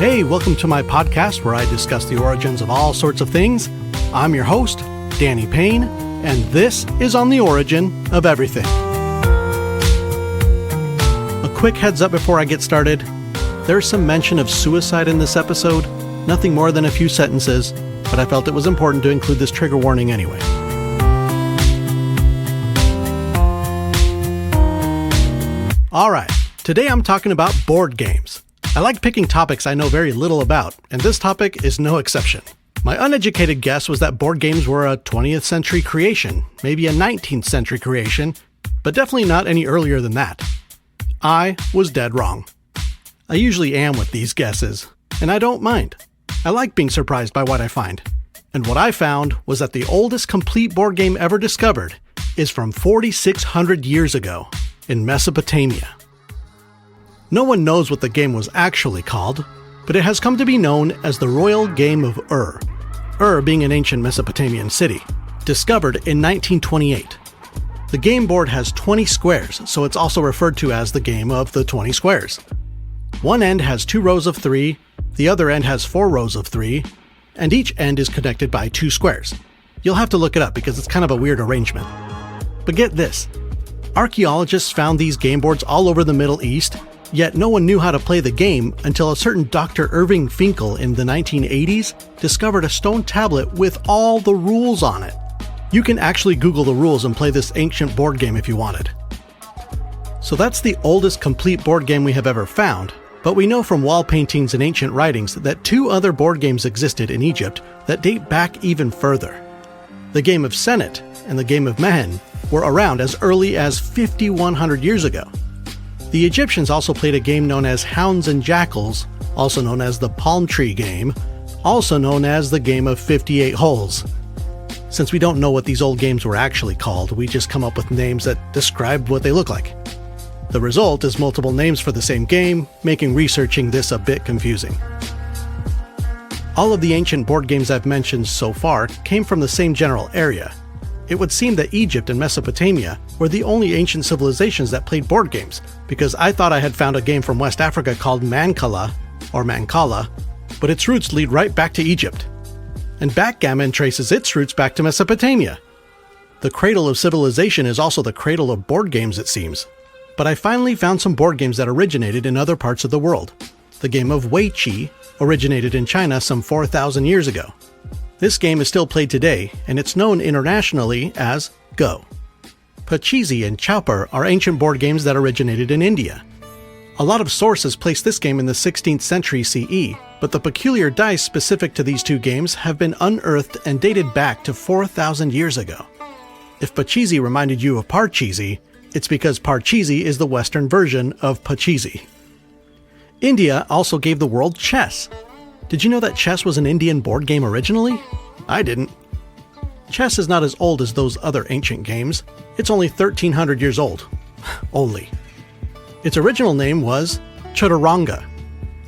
Hey, welcome to my podcast where I discuss the origins of all sorts of things. I'm your host, Danny Payne, and this is On the Origin of Everything. A quick heads up before I get started. There's some mention of suicide in this episode, nothing more than a few sentences, but I felt it was important to include this trigger warning anyway. Alright, today I'm talking about board games. I like picking topics I know very little about, and this topic is no exception. My uneducated guess was that board games were a 20th century creation, maybe a 19th century creation, but definitely not any earlier than that. I was dead wrong. I usually am with these guesses, and I don't mind. I like being surprised by what I find. And what I found was that the oldest complete board game ever discovered is from 4,600 years ago in Mesopotamia. No one knows what the game was actually called, but it has come to be known as the Royal Game of Ur. Ur being an ancient Mesopotamian city, discovered in 1928. The game board has 20 squares, so it's also referred to as the game of the 20 squares. One end has 2 rows of 3, the other end has 4 rows of 3, and each end is connected by 2 squares. You'll have to look it up because it's kind of a weird arrangement. But get this, archaeologists found these game boards all over the Middle East, yet no one knew how to play the game until a certain Dr. Irving Finkel in the 1980s discovered a stone tablet with all the rules on it. You can actually Google the rules and play this ancient board game if you wanted. So that's the oldest complete board game we have ever found, but we know from wall paintings and ancient writings that 2 other board games existed in Egypt that date back even further. The game of Senet and the game of Mehen were around as early as 5,100 years ago. The Egyptians also played a game known as Hounds and Jackals, also known as the Palm Tree Game, also known as the Game of 58 Holes. Since we don't know what these old games were actually called, we just come up with names that describe what they look like. The result is multiple names for the same game, making researching this a bit confusing. All of the ancient board games I've mentioned so far came from the same general area. It would seem that Egypt and Mesopotamia were the only ancient civilizations that played board games, because I thought I had found a game from West Africa called Mancala, or Mancala, but its roots lead right back to Egypt. And backgammon traces its roots back to Mesopotamia. The cradle of civilization is also the cradle of board games, it seems. But I finally found some board games that originated in other parts of the world. The game of Weiqi originated in China some 4,000 years ago. This game is still played today, and it's known internationally as Go. Pachisi and Chowper are ancient board games that originated in India. A lot of sources place this game in the 16th century CE, but the peculiar dice specific to these 2 games have been unearthed and dated back to 4,000 years ago. If Pachisi reminded you of Parcheesi, it's because Parcheesi is the Western version of Pachisi. India also gave the world chess. Did you know that chess was an Indian board game originally? I didn't. Chess is not as old as those other ancient games. It's only 1,300 years old. Only. Its original name was Chaturanga,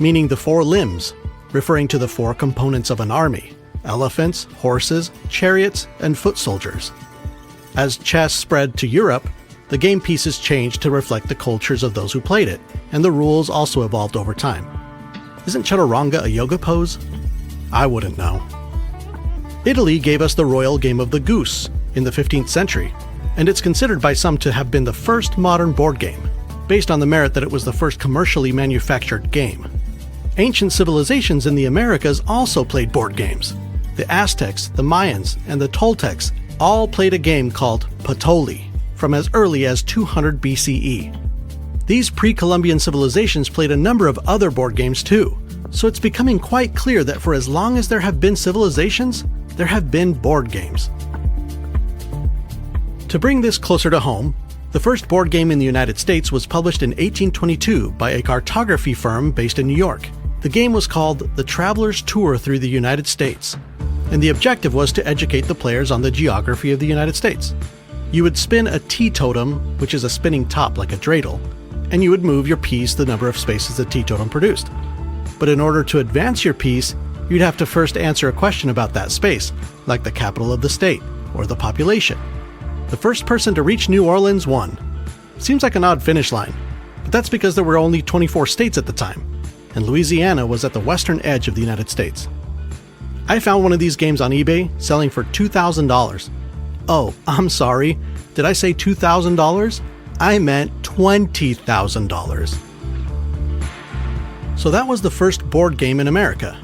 meaning the 4 limbs, referring to the 4 components of an army: elephants, horses, chariots, and foot soldiers. As chess spread to Europe, the game pieces changed to reflect the cultures of those who played it, and the rules also evolved over time. Isn't Chaturanga a yoga pose? I wouldn't know. Italy gave us the Royal Game of the Goose in the 15th century, and it's considered by some to have been the first modern board game, based on the merit that it was the first commercially manufactured game. Ancient civilizations in the Americas also played board games. The Aztecs, the Mayans, and the Toltecs all played a game called Patoli from as early as 200 BCE. These pre-Columbian civilizations played a number of other board games too, so it's becoming quite clear that for as long as there have been civilizations, there have been board games. To bring this closer to home, the first board game in the United States was published in 1822 by a cartography firm based in New York. The game was called The Traveler's Tour Through the United States, and the objective was to educate the players on the geography of the United States. You would spin a teetotum, which is a spinning top like a dreidel, and you would move your piece the number of spaces the teetotum produced. But in order to advance your piece, you'd have to first answer a question about that space, like the capital of the state or the population. The first person to reach New Orleans won. Seems like an odd finish line, but that's because there were only 24 states at the time. and Louisiana was at the western edge of the United States. I found one of these games on eBay selling for $2,000. Oh, I'm sorry. Did I say $2,000? I meant $20,000. So that was the first board game in America.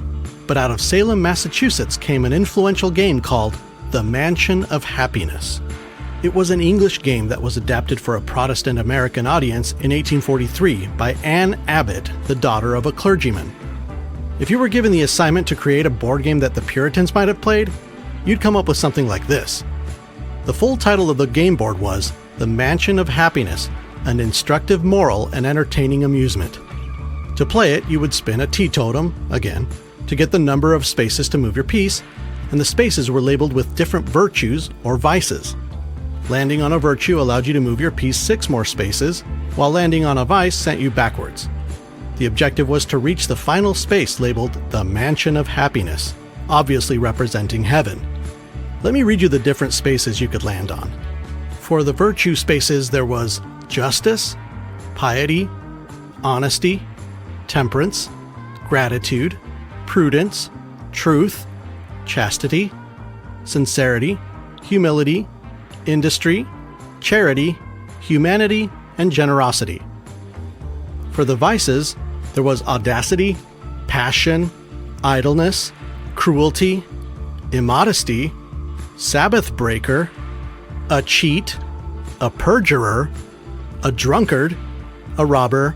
But out of Salem, Massachusetts came an influential game called The Mansion of Happiness. It was an English game that was adapted for a Protestant American audience in 1843 by Anne Abbott, the daughter of a clergyman. If you were given the assignment to create a board game that the Puritans might have played, you'd come up with something like this. The full title of the game board was The Mansion of Happiness, an instructive moral and entertaining amusement. To play it, you would spin a teetotum, again, to get the number of spaces to move your piece, and the spaces were labeled with different virtues or vices. Landing on a virtue allowed you to move your piece 6 more spaces, while landing on a vice sent you backwards. The objective was to reach the final space labeled the Mansion of Happiness, obviously representing heaven. Let me read you the different spaces you could land on. For the virtue spaces, there was justice, piety, honesty, temperance, gratitude, prudence, truth, chastity, sincerity, humility, industry, charity, humanity, and generosity. For the vices, there was audacity, passion, idleness, cruelty, immodesty, Sabbath breaker, a cheat, a perjurer, a drunkard, a robber,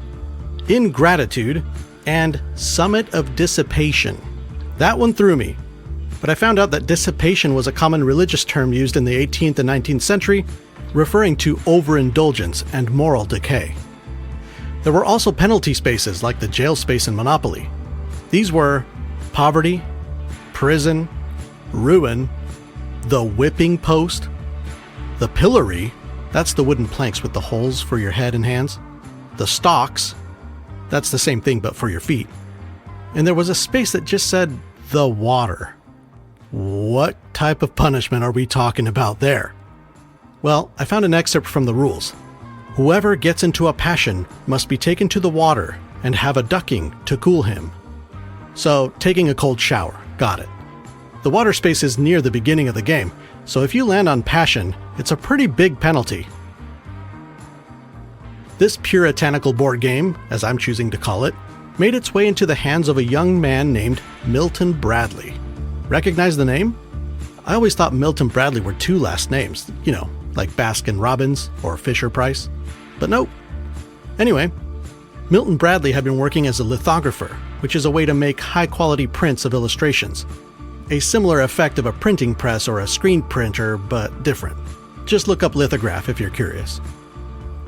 ingratitude, and summit of dissipation. That one threw me, but I found out that dissipation was a common religious term used in the 18th and 19th century, referring to overindulgence and moral decay. There were also penalty spaces like the jail space in Monopoly. These were poverty, prison, ruin, the whipping post, the pillory, that's the wooden planks with the holes for your head and hands, the stocks, that's the same thing but for your feet, and there was a space that just said the water. What type of punishment are we talking about there? Well, I found an excerpt from the rules. Whoever gets into a passion must be taken to the water and have a ducking to cool him. So, taking a cold shower, got it. The water space is near the beginning of the game, so if you land on passion, it's a pretty big penalty. This puritanical board game, as I'm choosing to call it, made its way into the hands of a young man named Milton Bradley. Recognize the name? I always thought Milton Bradley were 2 last names, like Baskin Robbins or Fisher Price. But nope. Anyway, Milton Bradley had been working as a lithographer, which is a way to make high-quality prints of illustrations. A similar effect of a printing press or a screen printer, but different. Just look up lithograph if you're curious.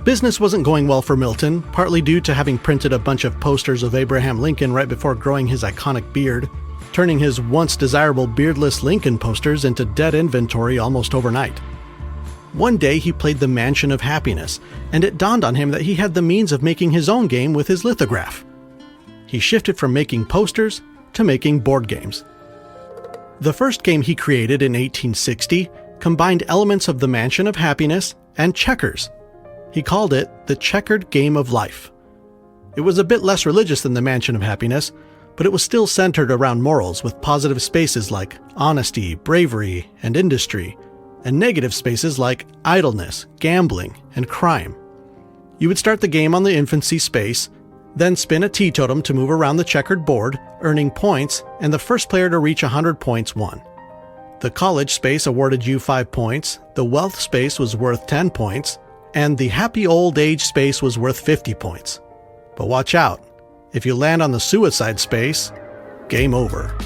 Business wasn't going well for Milton, partly due to having printed a bunch of posters of Abraham Lincoln right before growing his iconic beard, turning his once desirable beardless Lincoln posters into dead inventory almost overnight. One day he played the Mansion of Happiness, and it dawned on him that he had the means of making his own game with his lithograph. He shifted from making posters to making board games. The first game he created in 1860 combined elements of the Mansion of Happiness and checkers. He called it the Checkered Game of Life. It was a bit less religious than the Mansion of Happiness, but it was still centered around morals with positive spaces like honesty, bravery, and industry, and negative spaces like idleness, gambling, and crime. You would start the game on the infancy space, then spin a teetotum to move around the checkered board, earning points, and the first player to reach 100 points won. The college space awarded you 5 points, the wealth space was worth 10 points, and the happy old age space was worth 50 points. But watch out, if you land on the suicide space, game over.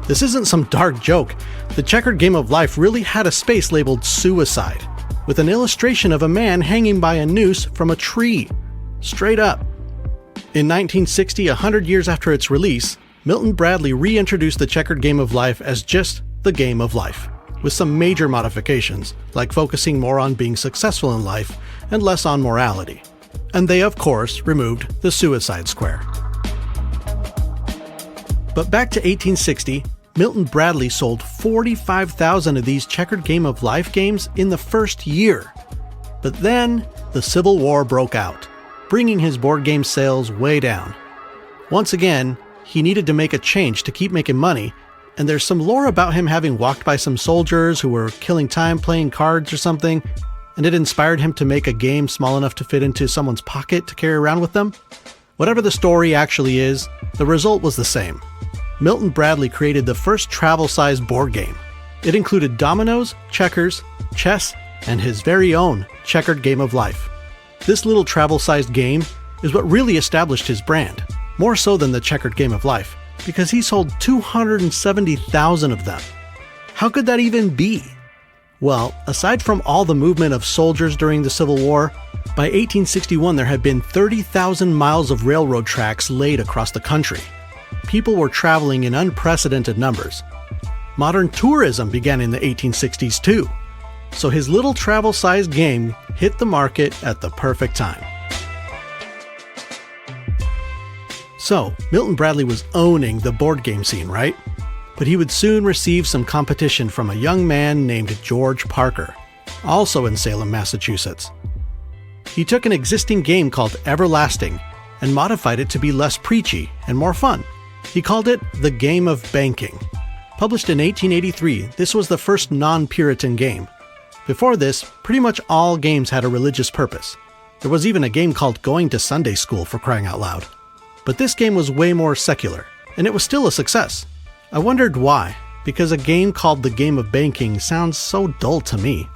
This isn't some dark joke. The Checkered Game of Life really had a space labeled suicide, with an illustration of a man hanging by a noose from a tree. Straight up. In 1960, 100 years after its release, Milton Bradley reintroduced the Checkered Game of Life as just the game of life, with some major modifications, like focusing more on being successful in life and less on morality. And they, of course, removed the suicide square. But back to 1860, Milton Bradley sold 45,000 of these Checkered Game of Life games in the first year. But then, the Civil War broke out, bringing his board game sales way down. Once again, he needed to make a change to keep making money, and there's some lore about him having walked by some soldiers who were killing time playing cards or something, and it inspired him to make a game small enough to fit into someone's pocket to carry around with them. Whatever the story actually is, the result was the same. Milton Bradley created the first travel-sized board game. It included dominoes, checkers, chess, and his very own checkered game of life. This little travel-sized game is what really established his brand, more so than the checkered game of life, because he sold 270,000 of them. How could that even be? Well, aside from all the movement of soldiers during the Civil War, by 1861 there had been 30,000 miles of railroad tracks laid across the country. People were traveling in unprecedented numbers. Modern tourism began in the 1860s too, so his little travel-sized game hit the market at the perfect time. So, Milton Bradley was owning the board game scene, right? But he would soon receive some competition from a young man named George Parker, also in Salem, Massachusetts. He took an existing game called Everlasting and modified it to be less preachy and more fun. He called it The Game of Banking. Published in 1883, this was the first non-Puritan game. Before this, pretty much all games had a religious purpose. There was even a game called Going to Sunday School, for crying out loud. But this game was way more secular, and it was still a success. I wondered why, because a game called The Game of Banking sounds so dull to me.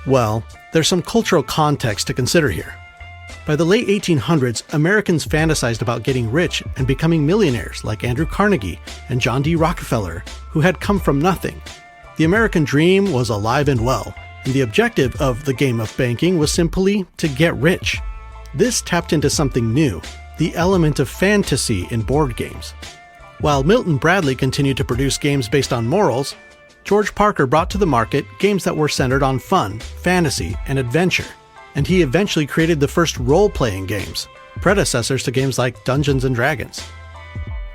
Well, there's some cultural context to consider here. By the late 1800s, Americans fantasized about getting rich and becoming millionaires like Andrew Carnegie and John D. Rockefeller, who had come from nothing. The American dream was alive and well, and the objective of The Game of Banking was simply to get rich. This tapped into something new, the element of fantasy in board games. While Milton Bradley continued to produce games based on morals, George Parker brought to the market games that were centered on fun, fantasy, and adventure, and he eventually created the first role-playing games, predecessors to games like Dungeons & Dragons.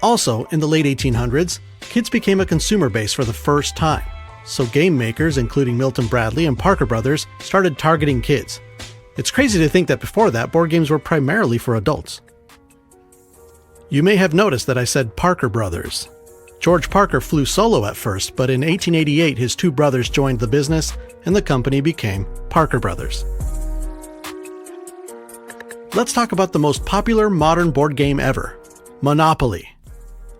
Also, in the late 1800s, kids became a consumer base for the first time, so game makers, including Milton Bradley and Parker Brothers, started targeting kids. It's crazy to think that before that, board games were primarily for adults. You may have noticed that I said Parker Brothers. George Parker flew solo at first, but in 1888 his two brothers joined the business and the company became Parker Brothers. Let's talk about the most popular modern board game ever, Monopoly.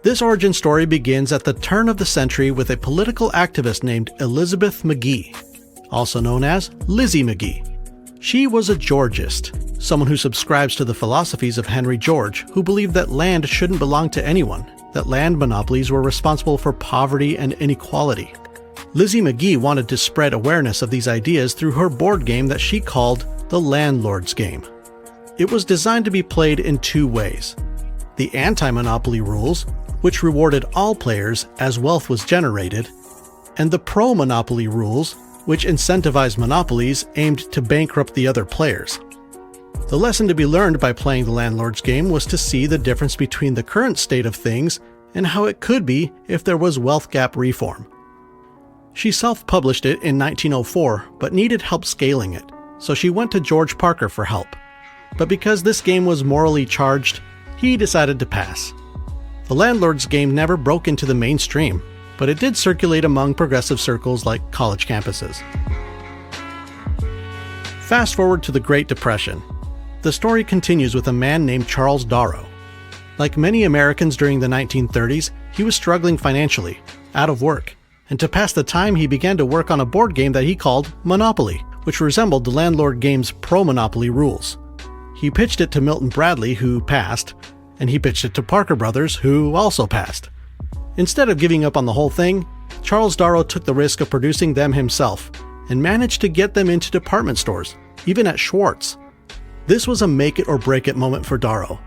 This origin story begins at the turn of the century with a political activist named Elizabeth McGee, also known as Lizzie McGee. She was a Georgist, someone who subscribes to the philosophies of Henry George, who believed that land shouldn't belong to anyone, that land monopolies were responsible for poverty and inequality. Lizzie McGee wanted to spread awareness of these ideas through her board game that she called the Landlord's Game. It was designed to be played in two ways: the anti-monopoly rules, which rewarded all players as wealth was generated, and the pro-monopoly rules, which incentivized monopolies aimed to bankrupt the other players. The lesson to be learned by playing the Landlord's Game was to see the difference between the current state of things and how it could be if there was wealth gap reform. She self-published it in 1904, but needed help scaling it, so she went to George Parker for help. But because this game was morally charged, he decided to pass. The Landlord's Game never broke into the mainstream, but it did circulate among progressive circles like college campuses. Fast forward to the Great Depression. The story continues with a man named Charles Darrow. Like many Americans during the 1930s, he was struggling financially, out of work, and to pass the time he began to work on a board game that he called Monopoly, which resembled the Landlord Game's pro-monopoly rules. He pitched it to Milton Bradley, who passed, and he pitched it to Parker Brothers, who also passed. Instead of giving up on the whole thing, Charles Darrow took the risk of producing them himself, and managed to get them into department stores, even at Schwartz. This was a make-it-or-break-it moment for Darrow.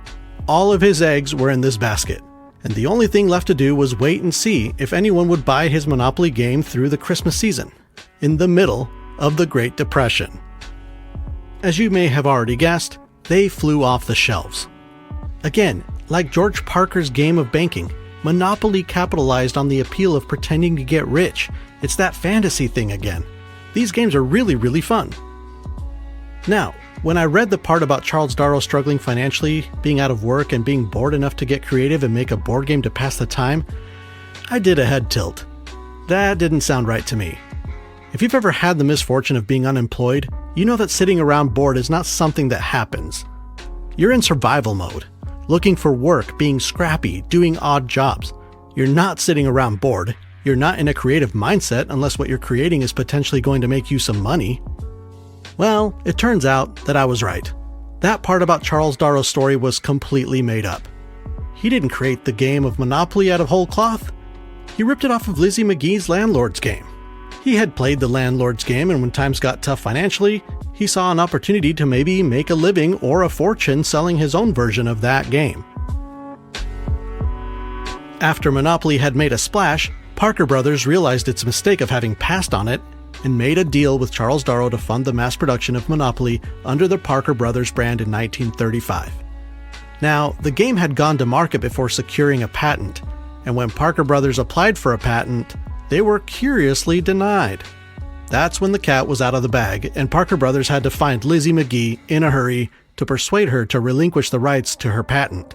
All of his eggs were in this basket, and the only thing left to do was wait and see if anyone would buy his Monopoly game through the Christmas season, in the middle of the Great Depression. As you may have already guessed, they flew off the shelves. Again, like George Parker's Game of Banking, Monopoly capitalized on the appeal of pretending to get rich. It's that fantasy thing again. These games are really fun. Now, When I read the part about Charles Darrow struggling financially, being out of work, and being bored enough to get creative and make a board game to pass the time, I did a head tilt. That didn't sound right to me. If you've ever had the misfortune of being unemployed, you know that sitting around bored is not something that happens. You're in survival mode, looking for work, being scrappy, doing odd jobs. You're not sitting around bored. You're not in a creative mindset unless what you're creating is potentially going to make you some money. Well, it turns out that I was right. That part about Charles Darrow's story was completely made up. He didn't create the game of Monopoly out of whole cloth. He ripped it off of Lizzie McGee's Landlord's game. He had played the Landlord's game, and when times got tough financially, he saw an opportunity to maybe make a living or a fortune selling his own version of that game. After Monopoly had made a splash, Parker Brothers realized its mistake of having passed on it and made a deal with Charles Darrow to fund the mass production of Monopoly under the Parker Brothers brand in 1935. Now, the game had gone to market before securing a patent, and when Parker Brothers applied for a patent, they were curiously denied. That's when the cat was out of the bag, and Parker Brothers had to find Lizzie McGee in a hurry to persuade her to relinquish the rights to her patent.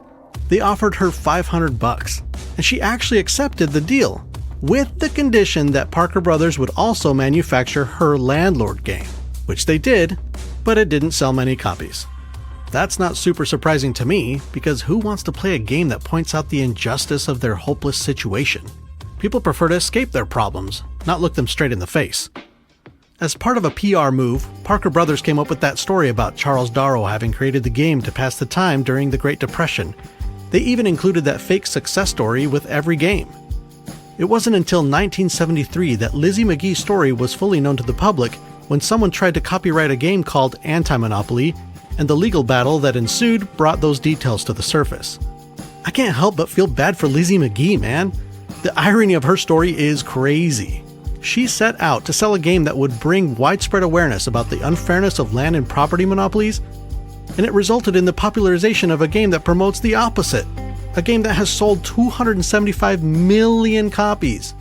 They offered her $500, and she actually accepted the deal, with the condition that Parker Brothers would also manufacture her Landlord game, which they did, but it didn't sell many copies. That's not super surprising to me, because who wants to play a game that points out the injustice of their hopeless situation? People prefer to escape their problems, not look them straight in the face. As part of a PR move, Parker Brothers came up with that story about Charles Darrow having created the game to pass the time during the Great Depression. They even included that fake success story with every game. It wasn't until 1973 that Lizzie McGee's story was fully known to the public when someone tried to copyright a game called Anti-Monopoly, and the legal battle that ensued brought those details to the surface. I can't help but feel bad for Lizzie McGee, man. The irony of her story is crazy. She set out to sell a game that would bring widespread awareness about the unfairness of land and property monopolies, and it resulted in the popularization of a game that promotes the opposite. A game that has sold 275 million copies.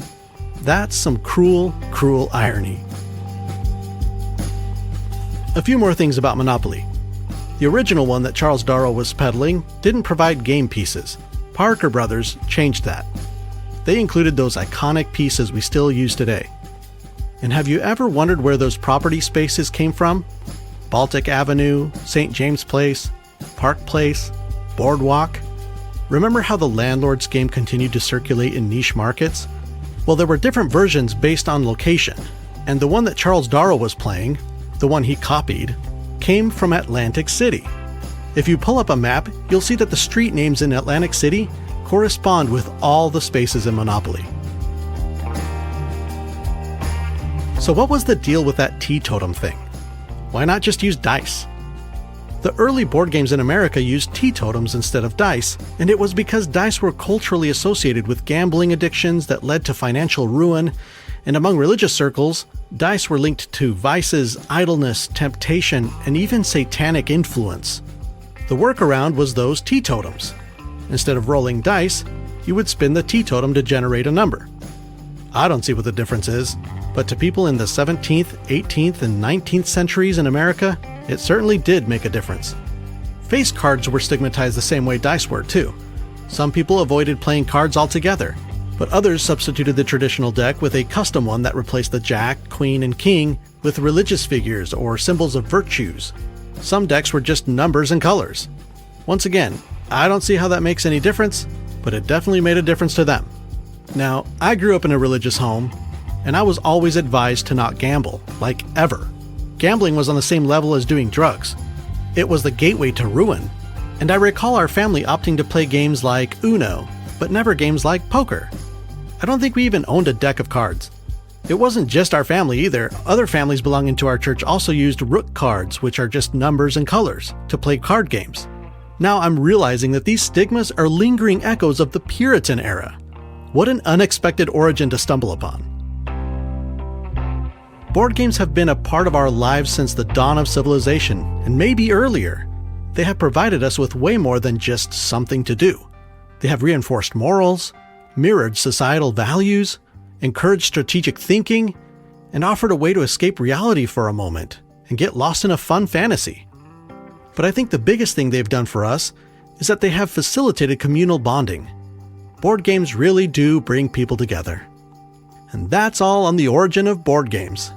That's some cruel, cruel irony. A few more things about Monopoly. The original one that Charles Darrow was peddling didn't provide game pieces. Parker Brothers changed that. They included those iconic pieces we still use today. And have you ever wondered where those property spaces came from? Baltic Avenue, St. James Place, Park Place, Boardwalk. Remember how the Landlord's game continued to circulate in niche markets? Well, there were different versions based on location, and the one that Charles Darrow was playing, the one he copied, came from Atlantic City. If you pull up a map, you'll see that the street names in Atlantic City correspond with all the spaces in Monopoly. So what was the deal with that teetotum thing? Why not just use dice? The early board games in America used teetotums instead of dice, and it was because dice were culturally associated with gambling addictions that led to financial ruin, and among religious circles, dice were linked to vices, idleness, temptation, and even satanic influence. The workaround was those teetotums. Instead of rolling dice, you would spin the teetotum to generate a number. I don't see what the difference is, but to people in the 17th, 18th, and 19th centuries in America, it certainly did make a difference. Face cards were stigmatized the same way dice were, too. Some people avoided playing cards altogether, but others substituted the traditional deck with a custom one that replaced the jack, queen, and king with religious figures or symbols of virtues. Some decks were just numbers and colors. Once again, I don't see how that makes any difference, but it definitely made a difference to them. Now, I grew up in a religious home, and I was always advised to not gamble, like ever. Gambling was on the same level as doing drugs. It was the gateway to ruin, and I recall our family opting to play games like Uno, but never games like poker. I don't think we even owned a deck of cards. It wasn't just our family either. Other families belonging to our church also used rook cards, which are just numbers and colors, to play card games. Now I'm realizing that these stigmas are lingering echoes of the Puritan era. What an unexpected origin to stumble upon. Board games have been a part of our lives since the dawn of civilization, and maybe earlier. They have provided us with way more than just something to do. They have reinforced morals, mirrored societal values, encouraged strategic thinking, and offered a way to escape reality for a moment and get lost in a fun fantasy. But I think the biggest thing they've done for us is that they have facilitated communal bonding. Board games really do bring people together. And that's all on the origin of board games.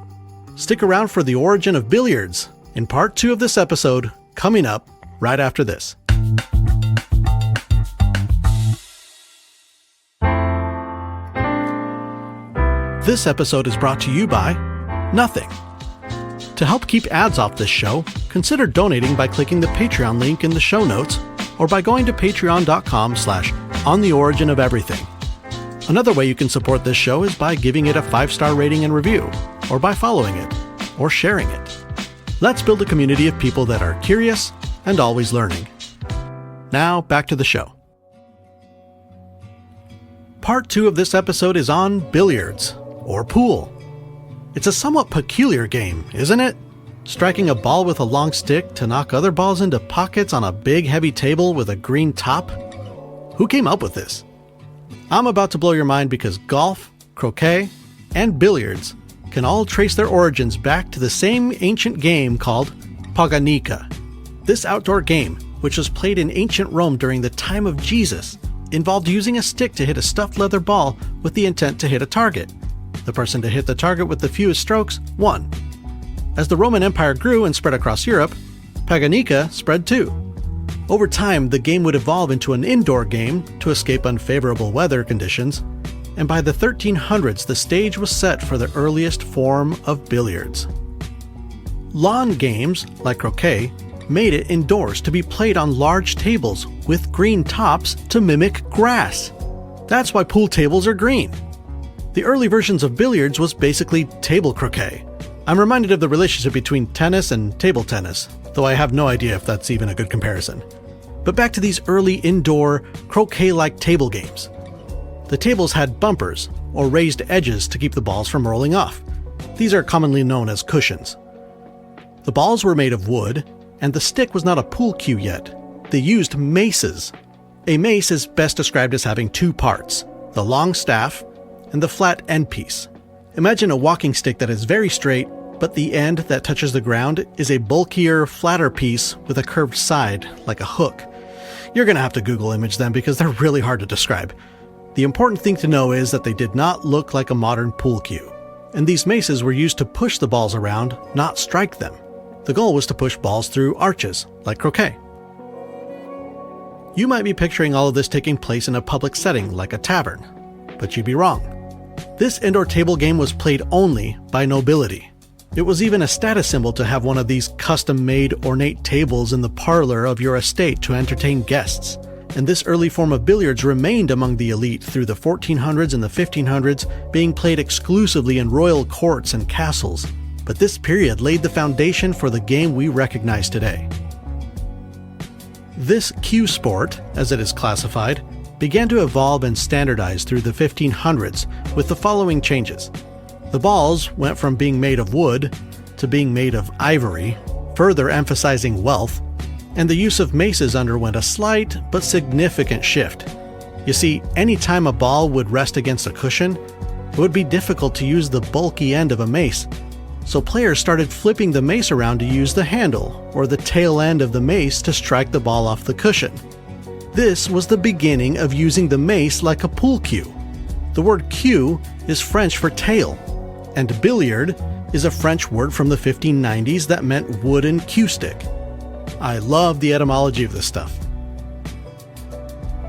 Stick around for the origin of billiards in part 2 of this episode, coming up right after this. This episode is brought to you by nothing. To help keep ads off this show, consider donating by clicking the Patreon link in the show notes or by going to patreon.com/ontheoriginofeverything. Another way you can support this show is by giving it a 5-star rating and review, or by following it, or sharing it. Let's build a community of people that are curious and always learning. Now, back to the show. Part 2 of this episode is on billiards, or pool. It's a somewhat peculiar game, isn't it? Striking a ball with a long stick to knock other balls into pockets on a big heavy table with a green top? Who came up with this? I'm about to blow your mind because golf, croquet, and billiards can all trace their origins back to the same ancient game called paganica. This outdoor game, which was played in ancient Rome during the time of Jesus, involved using a stick to hit a stuffed leather ball with the intent to hit a target. The person to hit the target with the fewest strokes won. As the Roman Empire grew and spread across Europe, paganica spread too. Over time, the game would evolve into an indoor game to escape unfavorable weather conditions, and by the 1300s, the stage was set for the earliest form of billiards. Lawn games, like croquet, made it indoors to be played on large tables with green tops to mimic grass. That's why pool tables are green. The early versions of billiards was basically table croquet. I'm reminded of the relationship between tennis and table tennis, though I have no idea if that's even a good comparison. But back to these early indoor, croquet-like table games. The tables had bumpers, or raised edges to keep the balls from rolling off. These are commonly known as cushions. The balls were made of wood, and the stick was not a pool cue yet. They used maces. A mace is best described as having 2 parts, the long staff and the flat end piece. Imagine a walking stick that is very straight, but the end that touches the ground is a bulkier, flatter piece with a curved side, like a hook. You're going to have to Google image them because they're really hard to describe. The important thing to know is that they did not look like a modern pool cue, and these maces were used to push the balls around, not strike them. The goal was to push balls through arches, like croquet. You might be picturing all of this taking place in a public setting, like a tavern, but you'd be wrong. This indoor table game was played only by nobility. It was even a status symbol to have one of these custom-made ornate tables in the parlor of your estate to entertain guests. And this early form of billiards remained among the elite through the 1400s and the 1500s, being played exclusively in royal courts and castles. But this period laid the foundation for the game we recognize today. This cue sport, as it is classified, began to evolve and standardize through the 1500s with the following changes. The balls went from being made of wood to being made of ivory, further emphasizing wealth, and the use of maces underwent a slight but significant shift. You see, any time a ball would rest against a cushion, it would be difficult to use the bulky end of a mace, so players started flipping the mace around to use the handle or the tail end of the mace to strike the ball off the cushion. This was the beginning of using the mace like a pool cue. The word cue is French for tail, and billiard is a French word from the 1590s that meant wooden cue stick. I love the etymology of this stuff.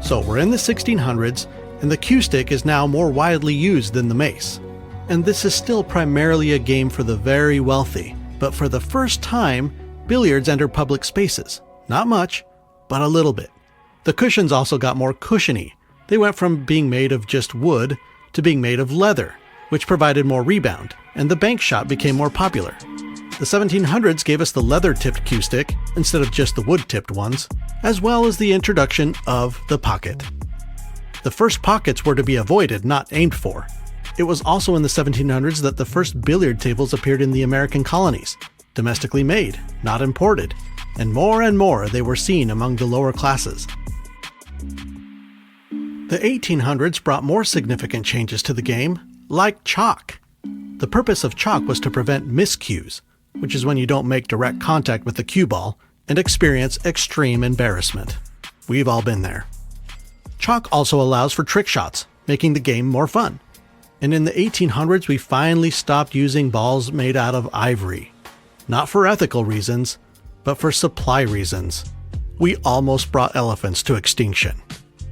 So we're in the 1600s, and the cue stick is now more widely used than the mace. And this is still primarily a game for the very wealthy, but for the first time, billiards entered public spaces. Not much, but a little bit. The cushions also got more cushiony. They went from being made of just wood to being made of leather, which provided more rebound, and the bank shot became more popular. The 1700s gave us the leather-tipped cue stick instead of just the wood-tipped ones, as well as the introduction of the pocket. The first pockets were to be avoided, not aimed for. It was also in the 1700s that the first billiard tables appeared in the American colonies, domestically made, not imported, and more they were seen among the lower classes. The 1800s brought more significant changes to the game, like chalk. The purpose of chalk was to prevent miscues, which is when you don't make direct contact with the cue ball, and experience extreme embarrassment. We've all been there. Chalk also allows for trick shots, making the game more fun. And in the 1800s, we finally stopped using balls made out of ivory. Not for ethical reasons, but for supply reasons. We almost brought elephants to extinction.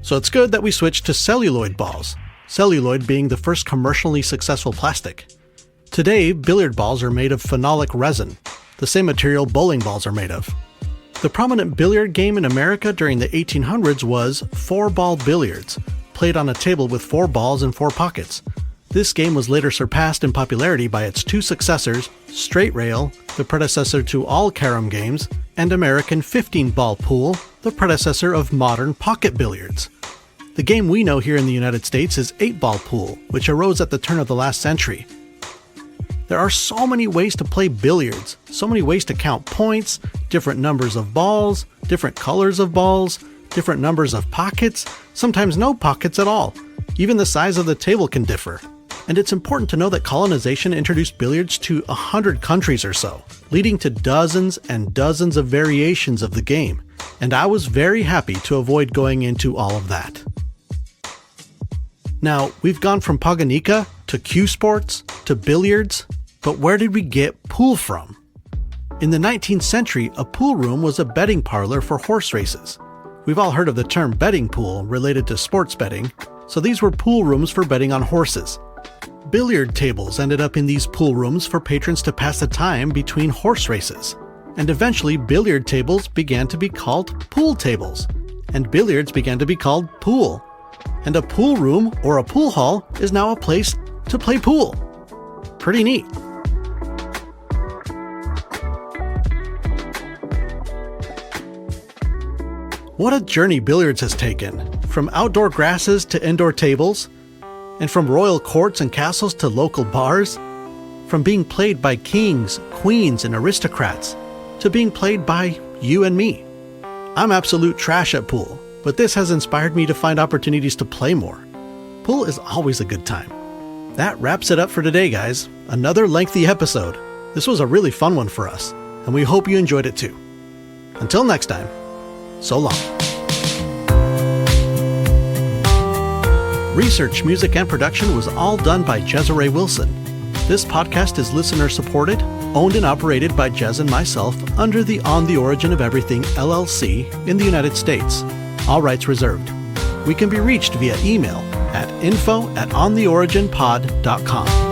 So it's good that we switched to celluloid balls, celluloid being the first commercially successful plastic. Today, billiard balls are made of phenolic resin, the same material bowling balls are made of. The prominent billiard game in America during the 1800s was four-ball billiards, played on a table with 4 balls and 4 pockets. This game was later surpassed in popularity by its 2 successors, straight rail, the predecessor to all carom games, and American 15-ball pool, the predecessor of modern pocket billiards. The game we know here in the United States is 8-ball pool, which arose at the turn of the last century. There are so many ways to play billiards, so many ways to count points, different numbers of balls, different colors of balls, different numbers of pockets, sometimes no pockets at all. Even the size of the table can differ. And it's important to know that colonization introduced billiards to 100 countries or so, leading to dozens and dozens of variations of the game. And I was very happy to avoid going into all of that. Now, we've gone from Paganica to cue sports to billiards, but where did we get pool from? In the 19th century, a pool room was a betting parlor for horse races. We've all heard of the term betting pool related to sports betting, so these were pool rooms for betting on horses. Billiard tables ended up in these pool rooms for patrons to pass the time between horse races. And eventually, billiard tables began to be called pool tables, and billiards began to be called pool. And a pool room or a pool hall is now a place to play pool. Pretty neat. What a journey billiards has taken, from outdoor grasses to indoor tables, and from royal courts and castles to local bars, from being played by kings, queens, and aristocrats, to being played by you and me. I'm absolute trash at pool, but this has inspired me to find opportunities to play more. Pool is always a good time. That wraps it up for today, guys. Another lengthy episode. This was a really fun one for us, and we hope you enjoyed it too. Until next time, so long. Research, music, and production was all done by Jezere Wilson. This podcast is listener-supported, owned and operated by Jez and myself under the On the Origin of Everything LLC in the United States. All rights reserved. We can be reached via email at info@ontheoriginpod.com.